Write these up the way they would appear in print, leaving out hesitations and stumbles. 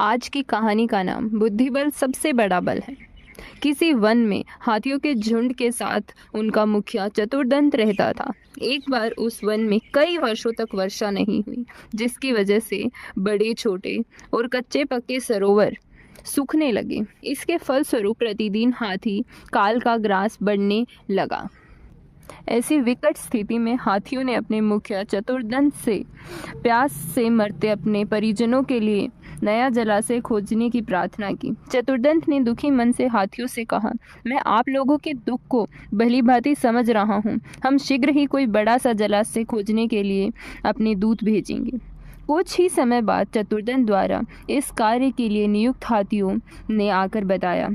आज की कहानी का नाम बुद्धिबल सबसे बड़ा बल है। किसी वन में हाथियों के झुंड के साथ उनका मुखिया चतुर्दंत रहता था। एक बार उस वन में कई वर्षों तक वर्षा नहीं हुई, जिसकी वजह से बड़े छोटे और कच्चे पक्के सरोवर सूखने लगे। इसके फलस्वरूप प्रतिदिन हाथी काल का ग्रास बढ़ने लगा। ऐसी विकट स्थिति में हाथियों ने अपने मुखिया चतुर्दंत से प्यास से मरते अपने परिजनों के लिए नया जलाशय खोजने की प्रार्थना की। चतुर्दंत ने दुखी मन से हाथियों से कहा, मैं आप लोगों के दुख को भली भांति समझ रहा हूँ। हम शीघ्र ही कोई बड़ा सा जलाशय खोजने के लिए अपने दूत भेजेंगे। कुछ ही समय बाद चतुर्दंत द्वारा इस कार्य के लिए नियुक्त हाथियों ने आकर बताया,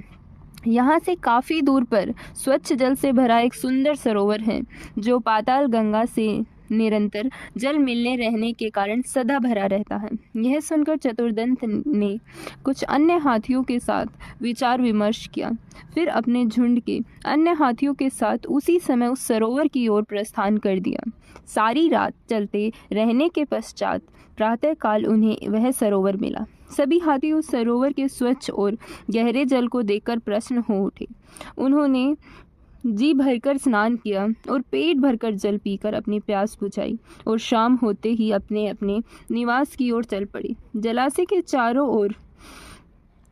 यहाँ से काफ़ी दूर पर स्वच्छ जल से भरा एक सुंदर सरोवर है, जो पाताल गंगा से निरंतर जल मिलने रहने के कारण सदा भरा रहता है। यह सुनकर चतुर्दंत ने कुछ अन्य हाथियों के साथ विचार विमर्श किया, फिर अपने झुंड के अन्य हाथियों के साथ उसी समय उस सरोवर की ओर प्रस्थान कर दिया। सारी रात चलते रहने के पश्चात प्रातःकाल उन्हें वह सरोवर मिला। सभी हाथी उस सरोवर के स्वच्छ और गहरे जल को देखकर प्रसन्न हो उठे। उन्होंने जी भरकर स्नान किया और पेट भरकर जल पीकर अपनी प्यास बुझाई और शाम होते ही अपने अपने निवास की ओर चल पड़े। जलाशय के चारों ओर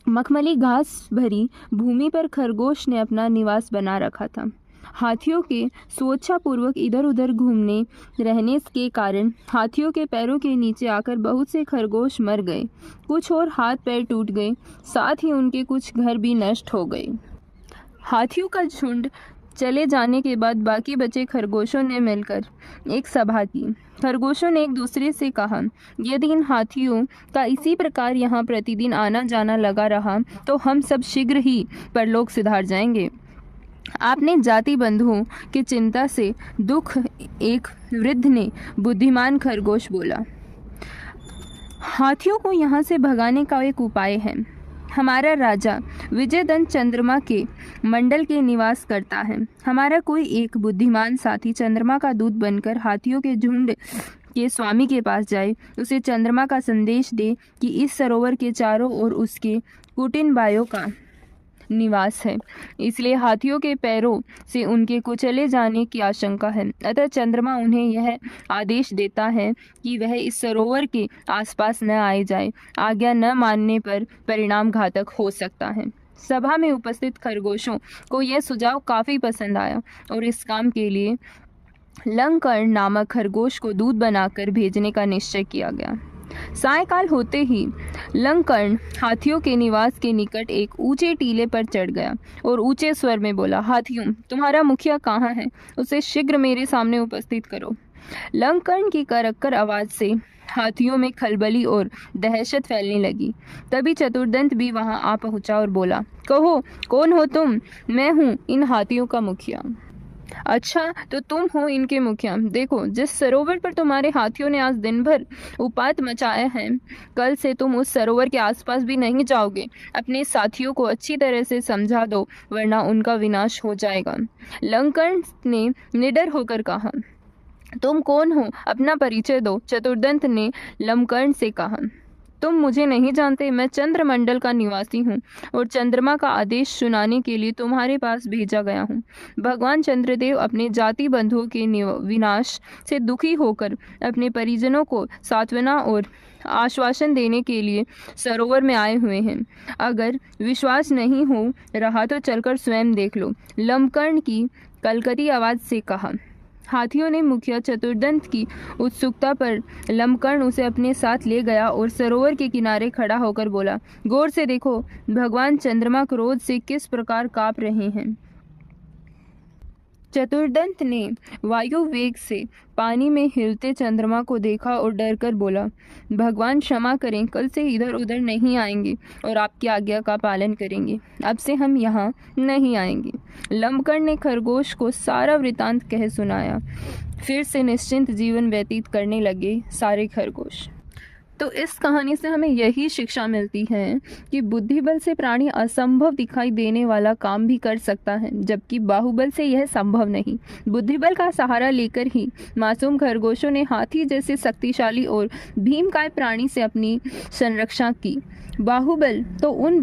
मखमली घास भरी भूमि पर खरगोश ने अपना निवास बना रखा था। हाथियों के स्वेच्छापूर्वक इधर उधर घूमने रहने के कारण हाथियों के पैरों के नीचे आकर बहुत से खरगोश मर गए। कुछ और हाथ पैर टूट गए, साथ ही उनके कुछ घर भी नष्ट हो गए। हाथियों का झुंड चले जाने के बाद बाकी बचे खरगोशों ने मिलकर एक सभा की। खरगोशों ने एक दूसरे से कहा, यदि इन हाथियों का इसी प्रकार यहाँ प्रतिदिन आना जाना लगा रहा तो हम सब शीघ्र ही परलोक सिधार जाएंगे। आपने जाति बंधुओं की चिंता से दुख, एक वृद्ध ने बुद्धिमान खरगोश बोला। हाथियों को यहाँ से भगाने का एक उपाय है। हमारा राजा विजयदंत चंद्रमा के मंडल के निवास करता है। हमारा कोई एक बुद्धिमान साथी चंद्रमा का दूत बनकर हाथियों के झुंड के स्वामी के पास जाए, उसे चंद्रमा का संदेश दे कि इस सरोवर के चारों ओर उसके कुटिनबायों का निवास है, इसलिए हाथियों के पैरों से उनके कुचले जाने की आशंका है। अतः चंद्रमा उन्हें यह आदेश देता है कि वह इस सरोवर के आसपास न आए जाए। आज्ञा न मानने पर परिणाम घातक हो सकता है। सभा में उपस्थित खरगोशों को यह सुझाव काफ़ी पसंद आया और इस काम के लिए लंकर्ण नामक खरगोश को दूत बनाकर भेजने का निश्चय किया गया। सायंकाल होते ही लंकर्ण हाथियों के निवास के निकट एक ऊंचे टीले पर चढ़ गया और ऊंचे स्वर में बोला, हाथियों, तुम्हारा मुखिया कहाँ है? उसे शीघ्र मेरे सामने उपस्थित करो। लंकर्ण की करक्कर आवाज से हाथियों में खलबली और दहशत फैलने लगी। तभी चतुर्दंत भी वहां आ पहुंचा और बोला, कहो, कौन हो तुम? मैं हूँ इन हाथियों का मुखिया। अच्छा, तो तुम हो इनके मुखिया। देखो, जिस सरोवर पर तुम्हारे हाथियों ने आज दिन भर उत्पात मचाया है, कल से तुम उस सरोवर के आसपास भी नहीं जाओगे। अपने साथियों को अच्छी तरह से समझा दो, वरना उनका विनाश हो जाएगा। लंकर्ण ने निडर होकर कहा, तुम कौन हो? अपना परिचय दो। चतुर्दंत ने लंकर्ण से कहा, तुम मुझे नहीं जानते। मैं चंद्रमंडल का निवासी हूँ और चंद्रमा का आदेश सुनाने के लिए तुम्हारे पास भेजा गया हूँ। भगवान चंद्रदेव अपने जाति बंधुओं के विनाश से दुखी होकर अपने परिजनों को सांत्वना और आश्वासन देने के लिए सरोवर में आए हुए हैं। अगर विश्वास नहीं हो रहा तो चलकर स्वयं देख लो। लंकर्ण की कलकती आवाज़ से कहा। हाथियों ने मुखिया चतुर्दंत की उत्सुकता पर लंकर्ण उसे अपने साथ ले गया और सरोवर के किनारे खड़ा होकर बोला, गौर से देखो, भगवान चंद्रमा क्रोध से किस प्रकार कांप रहे हैं। चतुर्दंत ने वायु वेग से पानी में हिलते चंद्रमा को देखा और डरकर बोला, भगवान क्षमा करें, कल से इधर उधर नहीं आएंगे और आपकी आज्ञा का पालन करेंगे। अब से हम यहाँ नहीं आएंगे। लंकर्ण ने खरगोश को सारा वृतांत कह सुनाया। फिर से निश्चिंत जीवन व्यतीत करने लगे सारे खरगोश। तो इस कहानी से हमें यही शिक्षा मिलती है कि बुद्धिबल से प्राणी असंभव दिखाई देने वाला काम भी कर सकता है, जबकि बाहुबल से यह संभव नहीं। बुद्धिबल का सहारा लेकर ही मासूम खरगोशों ने हाथी जैसे शक्तिशाली और भीमकाय प्राणी से अपनी संरक्षा की। बाहुबल तो उन